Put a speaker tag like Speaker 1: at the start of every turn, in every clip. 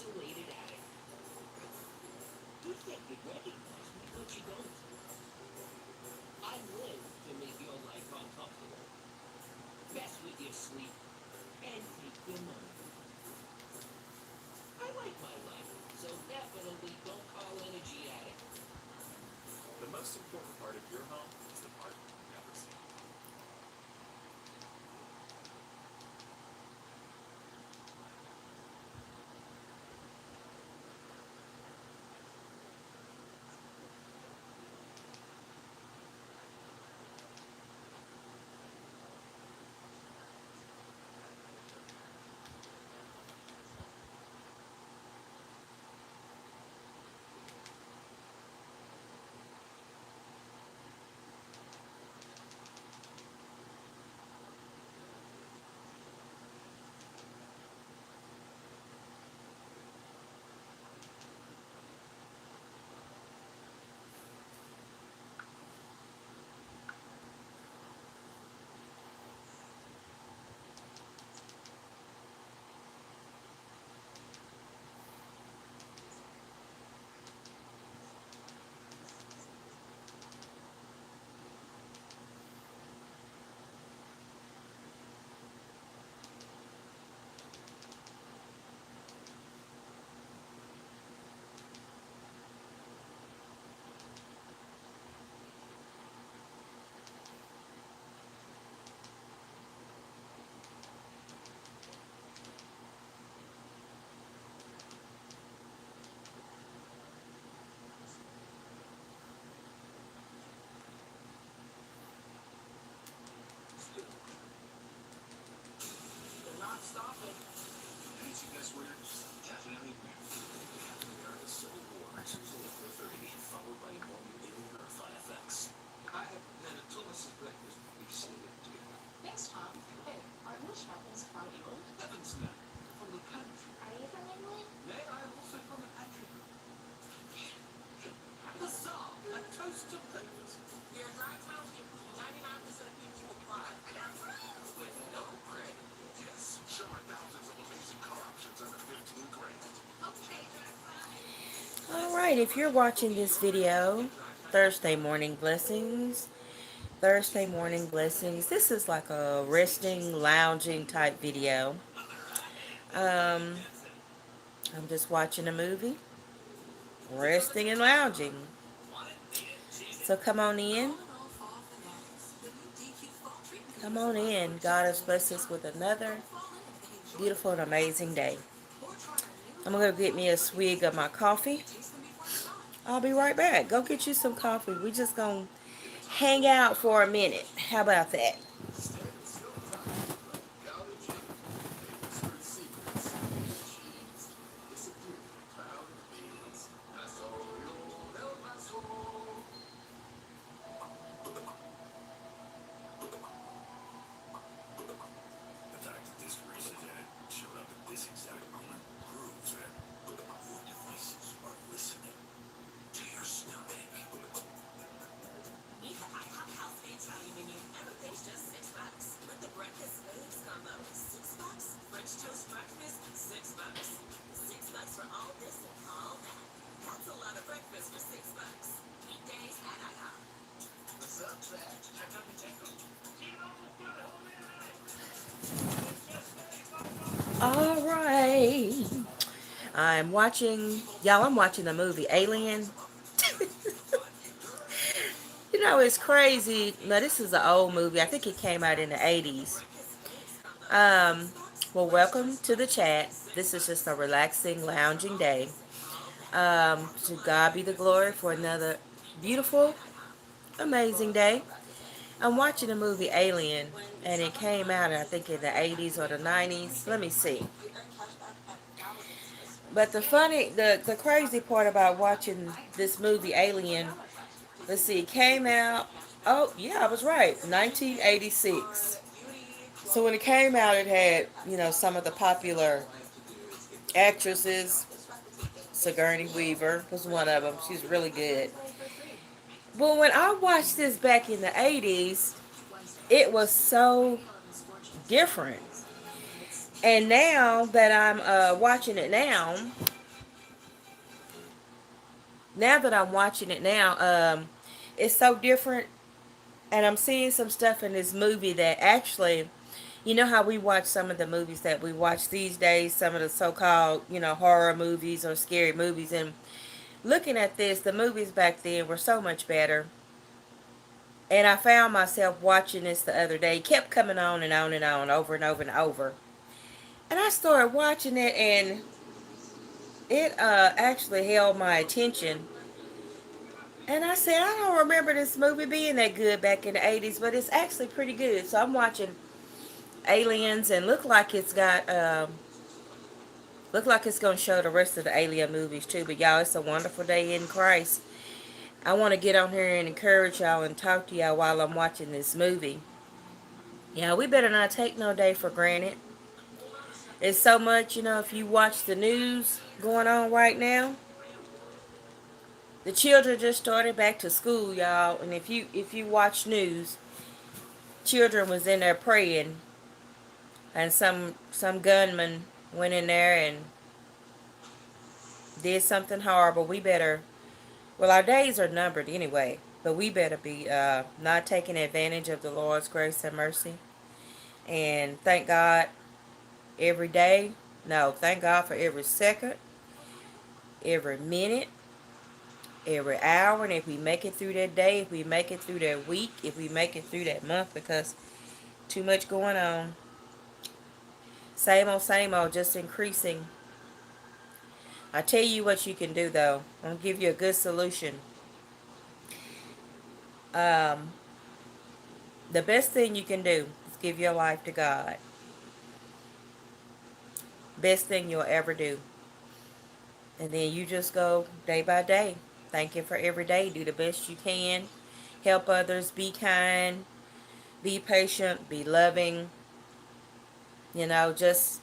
Speaker 1: isolated attic. You think you'd recognize me, but you don't. I live to make your life uncomfortable, mess with your sleep, and take your money. I like my life, so definitely don't call energy attic.
Speaker 2: The most important part of your home is the part you never see.
Speaker 1: They're not stopping.
Speaker 2: Didn't you guess weird? Definitely weird. We are the Civil War, usually at 4:30, followed by more mutilating verified effects.
Speaker 1: I have had a delicious breakfast. We see it together.
Speaker 3: Thanks, Tom. Hey, are those apples from England?
Speaker 1: Heavens, no. From the country.
Speaker 3: Are you from England?
Speaker 1: May I also from the country? Huzzah! A toast to breakfast.
Speaker 3: Your dry toasted 99% people apply.
Speaker 1: With no bread.
Speaker 2: Yes, sure are thousands of amazing car options under 15 grand.
Speaker 3: Okay,
Speaker 4: All right, if you're watching this video, Thursday morning blessings. Thursday morning blessings. This is like a resting, lounging type video. Um, I'm just watching a movie, resting and lounging. So come on in. Come on in. God has blessed us with another beautiful and amazing day. I'm going to go get me a swig of my coffee. I'll be right back. Go get you some coffee. We just going to hang out for a minute. How about that?
Speaker 2: Standing still time. Gouda chicken. They whispered secrets. Cheese. Disappeared in a cloud of beans. Paso, El Paso. The fact that this recent ad showed up at this exact moment proves that your devices are listening to your stomach.
Speaker 3: I have house page value menu. Everything's just $6. But the breakfast eggs combo, $6. French toast breakfast, $6. $6 for all this and all that. That's a lot of breakfast for $6. Weekdays at IHOP.
Speaker 1: What's up, Zach? Check out the takeover.
Speaker 4: All right. I'm watching the movie Alien. You know, it's crazy. Now, this is an old movie. I think it came out in the 80s. Um, well, welcome to the chat. This is just a relaxing, lounging day. To God be the glory for another beautiful, amazing day. I'm watching the movie Alien, and it came out, I think, in the 80s or the 90s. Let me see. But the crazy part about watching this movie Alien, let's see, it came out, oh, yeah, I was right, 1986. So when it came out, it had, some of the popular actresses. Sigourney Weaver was one of them. She's really good. But when I watched this back in the 80s, it was so different. And now that I'm watching it now, now that I'm watching it now, it's so different, and I'm seeing some stuff in this movie that actually, you know how we watch some of the movies that we watch these days, some of the so-called, horror movies or scary movies, and looking at this, the movies back then were so much better. And I found myself watching this the other day. It kept coming on and on and on, over and over and over. And I started watching it, and it actually held my attention. And I said, I don't remember this movie being that good back in the 80s, but it's actually pretty good. So I'm watching Aliens, and look like it's gonna show the rest of the Alien movies too. But y'all, it's a wonderful day in Christ. I want to get on here and encourage y'all and talk to y'all while I'm watching this movie. Yeah, we better not take no day for granted. It's so much, if you watch the news going on right now, the children just started back to school, y'all, and if you watch news, children was in there praying, and some gunman went in there and did something horrible. We better, well, our days are numbered anyway, but we better be not taking advantage of the Lord's grace and mercy, and thank God every day. No, thank God for every second, every minute, every hour, and if we make it through that day, if we make it through that week, if we make it through that month, because too much going on. Same old, just increasing. I tell you what you can do though. I'm gonna give you a good solution. Um, the best thing you can do is give your life to God. Best thing you'll ever do. And then you just go day by day. Thank you for every day. Do the best you can. Help others. Be kind. Be patient. Be loving. Just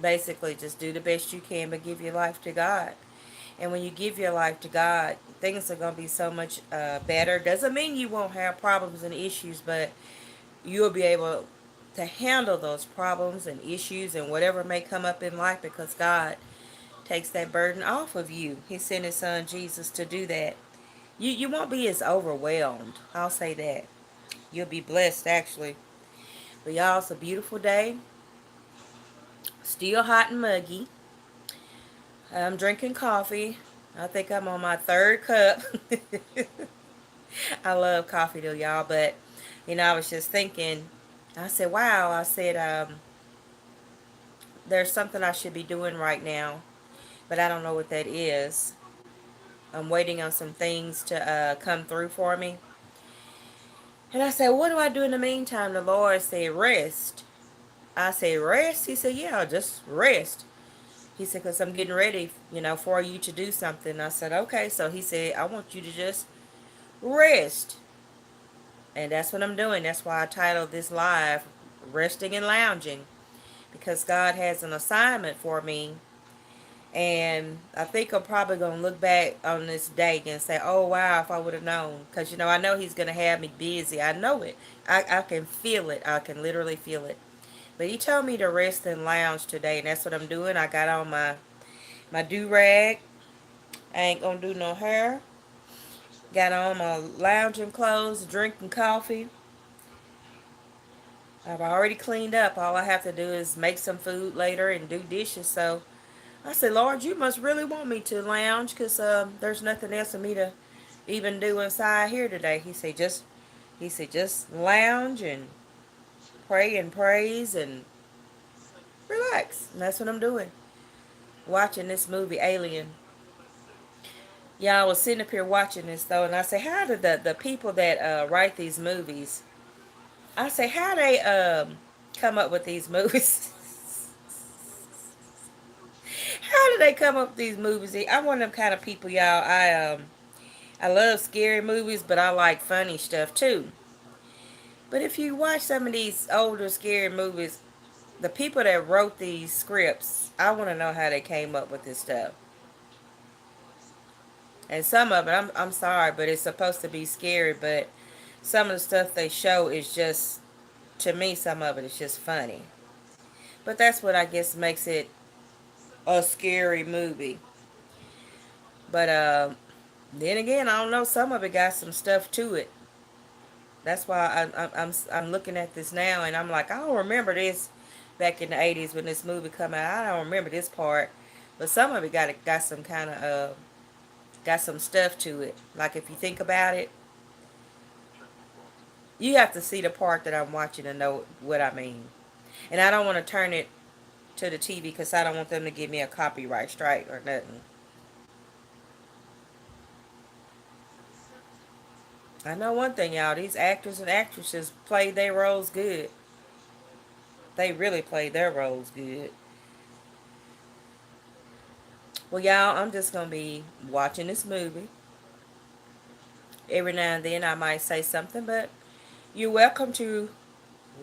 Speaker 4: basically just do the best you can, but give your life to God. And when you give your life to God, things are going to be so much better. Doesn't mean you won't have problems and issues, but you'll be able to handle those problems and issues and whatever may come up in life, because God takes that burden off of you. He sent his son Jesus to do that. You won't be as overwhelmed. I'll say that. You'll be blessed actually. But y'all, it's a beautiful day. Still hot and muggy. I'm drinking coffee. I think I'm on my third cup. I love coffee though, y'all. But, I was just thinking, I said, wow. I said, there's something I should be doing right now, but I don't know what that is. I'm waiting on some things to come through for me. And I said, what do I do in the meantime? The Lord said, rest. I said, rest? He said, yeah, just rest. He said, because I'm getting ready, for you to do something. I said, okay. So he said, I want you to just rest. And that's what I'm doing. That's why I titled this live, Resting and Lounging. Because God has an assignment for me. And I think I'm probably going to look back on this day and say, oh, wow, if I would have known. Because, I know he's going to have me busy. I know it. I can feel it. I can literally feel it. But he told me to rest and lounge today. And that's what I'm doing. I got on my do-rag. I ain't going to do no hair. Got on my lounging clothes, drinking coffee. I've already cleaned up. All I have to do is make some food later and do dishes. So I said, Lord, you must really want me to lounge, because there's nothing else for me to even do inside here today. He said, just lounge and pray and praise and relax. And that's what I'm doing. Watching this movie, Alien. Yeah, I was sitting up here watching this though, and I say, how did the people that write these movies, I say, how they come up with these movies? How do they come up with these movies? I'm one of them kind of people, y'all. I love scary movies, but I like funny stuff too. But if you watch some of these older scary movies, the people that wrote these scripts, I want to know how they came up with this stuff. And some of it, I'm sorry, but it's supposed to be scary, but some of the stuff they show is just, to me, some of it is just funny. But that's what I guess makes it a scary movie. But Then again, I don't know. Some of it got some stuff to it. That's why I'm looking at this now, and I'm like, I don't remember this back in the '80s when this movie come out. I don't remember this part, but some of it got some kind of got some stuff to it. Like if you think about it, you have to see the part that I'm watching to know what I mean. And I don't want to turn it to the TV because I don't want them to give me a copyright strike or nothing. I know one thing, y'all. These actors and actresses played their roles good. They really played their roles good. Well, y'all, I'm just going to be watching this movie. Every now and then I might say something, but you're welcome to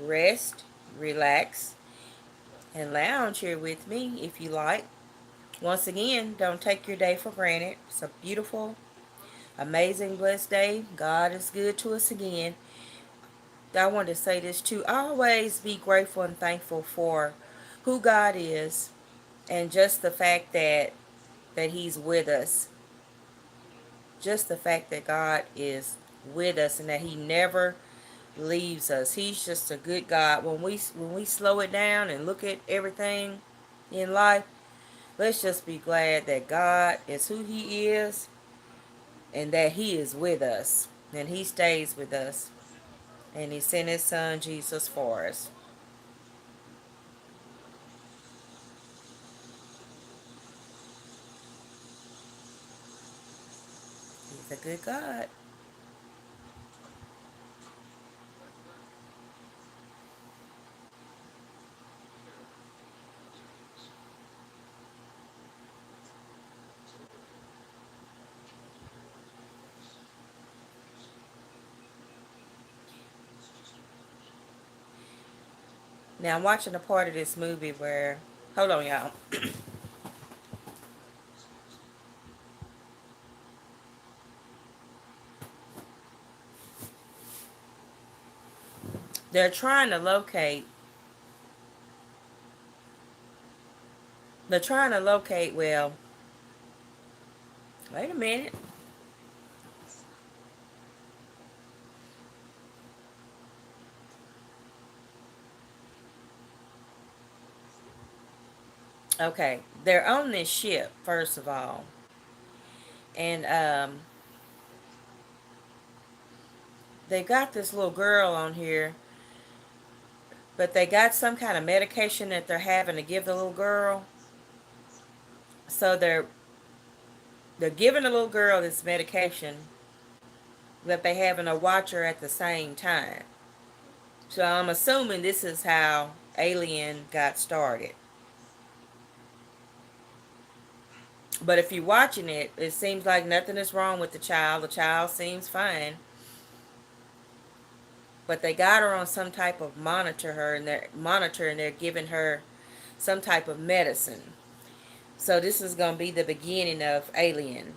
Speaker 4: rest, relax, and lounge here with me if you like. Once again, don't take your day for granted. It's a beautiful, amazing, blessed day. God is good to us again. I want to say this too. Always be grateful and thankful for who God is and just the fact that He's with us. Just the fact that God is with us and that He never leaves us. He's just a good God. When we slow it down and look at everything in life, let's just be glad that God is who He is and that He is with us and He stays with us and He sent His Son Jesus for us. He's a good God. Now I'm watching a part of this movie where, hold on, y'all. They're trying to locate. They're trying to locate. Well, wait a minute. Okay, they're on this ship first of all, and they got this little girl on here, but they got some kind of medication that they're having to give the little girl. So they're giving the little girl this medication, but they having to watch her at the same time. So I'm assuming this is how Alien got started. But if you're watching it, it seems like nothing is wrong with the child. The child seems fine. But they got her on some type of monitor and they're giving her some type of medicine. So this is gonna be the beginning of Alien.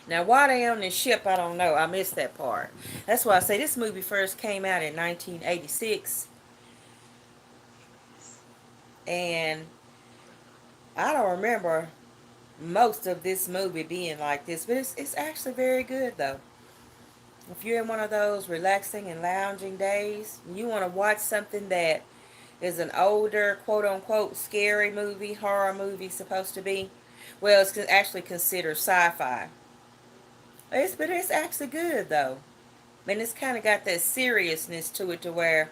Speaker 4: Now why they on this ship, I don't know. I missed that part. That's why I say this movie first came out in 1986, and I don't remember most of this movie being like this, but it's actually very good though. If you're in one of those relaxing and lounging days, you want to watch something that is an older, quote unquote, scary movie, horror movie, supposed to be. Well, it's actually considered sci-fi. But it's actually good though. And it's kind of got that seriousness to it to where,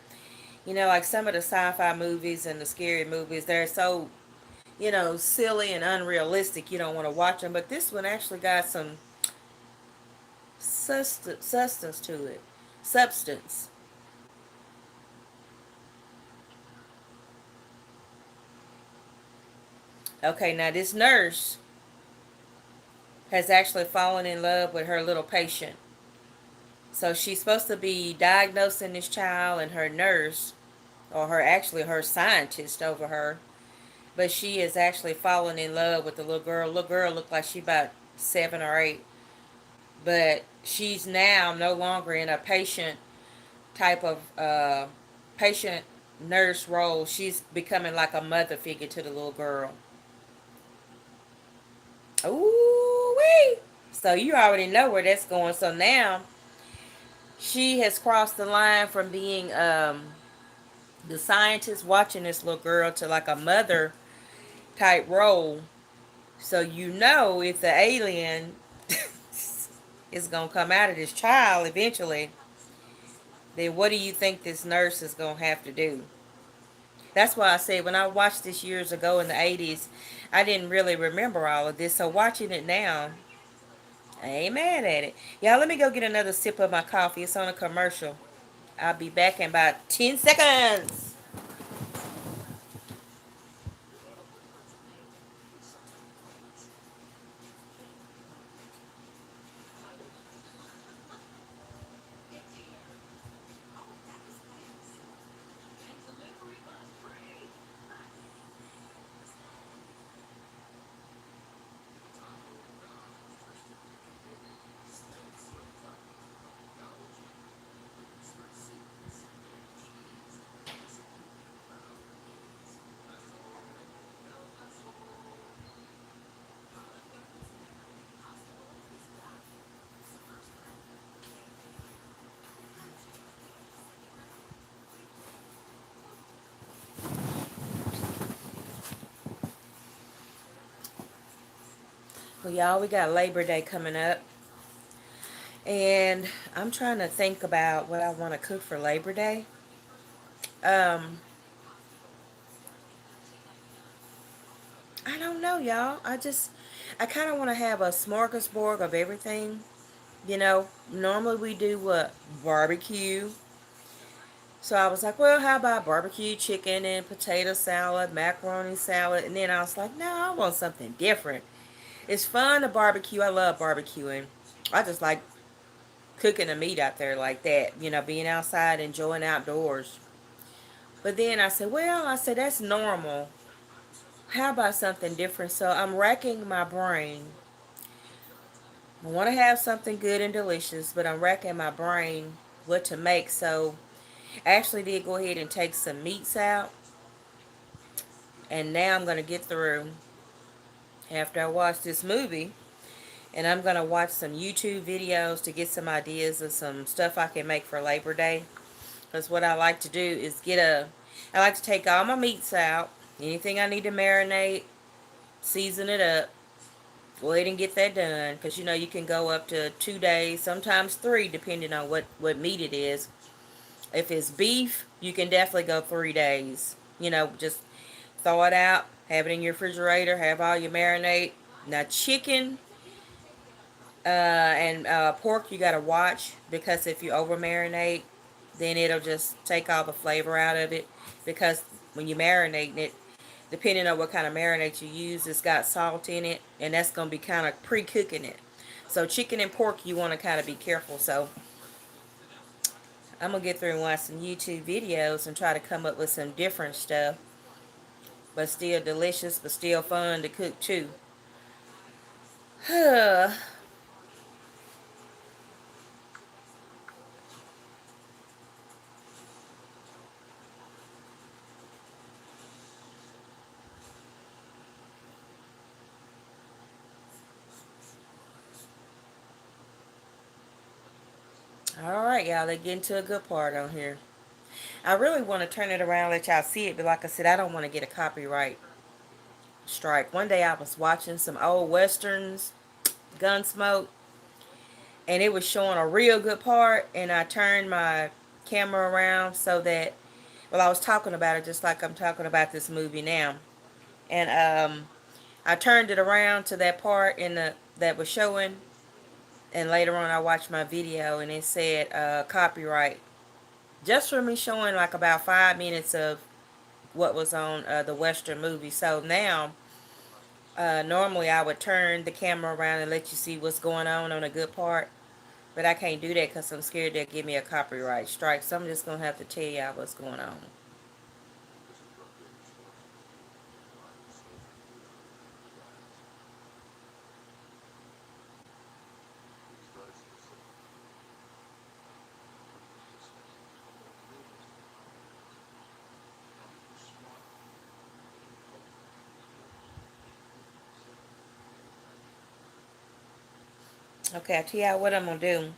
Speaker 4: like some of the sci-fi movies and the scary movies, they're so, silly and unrealistic. You don't want to watch them. But this one actually got some substance to it. Substance. Okay, now this nurse has actually fallen in love with her little patient. So she's supposed to be diagnosing this child, and her nurse, or her scientist over her, but she is actually falling in love with the little girl. Little girl looked like she about 7 or 8, but she's now no longer in a patient type of patient nurse role. She's becoming like a mother figure to the little girl. Ooh wee! So you already know where that's going. So now she has crossed the line from being the scientist watching this little girl to like a mother type role. So you know if the alien is gonna come out of this child eventually, then what do you think this nurse is gonna have to do? That's why I said when I watched this years ago in the 80s, I didn't really remember all of this. So watching it now, I ain't mad at it. Y'all, let me go get another sip of my coffee. It's on a commercial. I'll be back in about 10 seconds. Well, y'all, we got Labor Day coming up. And I'm trying to think about what I want to cook for Labor Day. Um, I don't know, y'all. I kind of want to have a smorgasbord of everything. Normally we do what? Barbecue. So I was like, well, how about barbecue chicken and potato salad, macaroni salad? And then I was like, no, I want something different. It's fun to barbecue. I love barbecuing. I just like cooking the meat out there like that, being outside, enjoying outdoors. But then I said, that's normal. How about something different? So I'm racking my brain. I want to have something good and delicious, but I'm racking my brain what to make. So I actually did go ahead and take some meats out. And now I'm going to get through after I watch this movie. And I'm going to watch some YouTube videos to get some ideas of some stuff I can make for Labor Day. Because what I like to do is I like to take all my meats out. Anything I need to marinate, season it up. Go ahead and get that done. Because you can go up to 2 days, sometimes 3, depending on what meat it is. If it's beef, you can definitely go 3 days. Just throw it out, have it in your refrigerator, have all your marinade. Now, chicken and pork, you got to watch because if you over marinate, then it'll just take all the flavor out of it. Because when you marinate it, depending on what kind of marinade you use, it's got salt in it, and that's going to be kind of pre-cooking it. So chicken and pork, you want to kind of be careful. So I'm going to get through and watch some YouTube videos and try to come up with some different stuff, but still delicious, but still fun to cook too. Alright, y'all, let's get into a good part on here. I really want to turn it around, let y'all see it, but like I said, I don't want to get a copyright strike. One day I was watching some old westerns, Gunsmoke, and it was showing a real good part, and I turned my camera around so that, well, I was talking about it just like I'm talking about this movie now. And I turned it around to that part that was showing, and later on I watched my video and it said copyright, just for me showing like about 5 minutes of what was on the western movie. So now normally I would turn the camera around and let you see what's going on a good part, but I can't do that because I'm scared they'll give me a copyright strike. So I'm just gonna have to tell y'all what's going on. Okay, I tell y'all what I'm gonna do.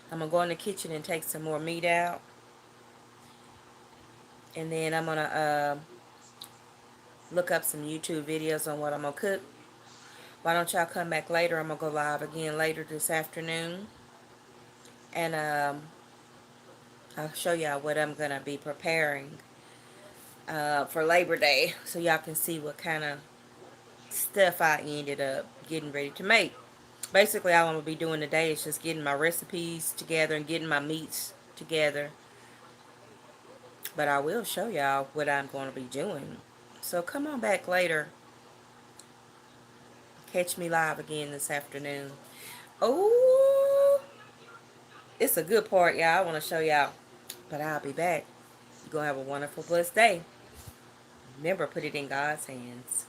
Speaker 4: I'm gonna go in the kitchen and take some more meat out, and then I'm gonna look up some YouTube videos on what I'm gonna cook. Why don't y'all come back later? I'm gonna go live again later this afternoon, and I'll show y'all what I'm gonna be preparing for Labor Day, so y'all can see what kind of stuff I ended up getting ready to make. Basically, all I'm gonna be doing today is just getting my recipes together and getting my meats together. But I will show y'all what I'm going to be doing. So come on back later. Catch me live again this afternoon. Oh, it's a good part, y'all. I want to show y'all. But I'll be back. You're going to have a wonderful, blessed day. Remember, put it in God's hands.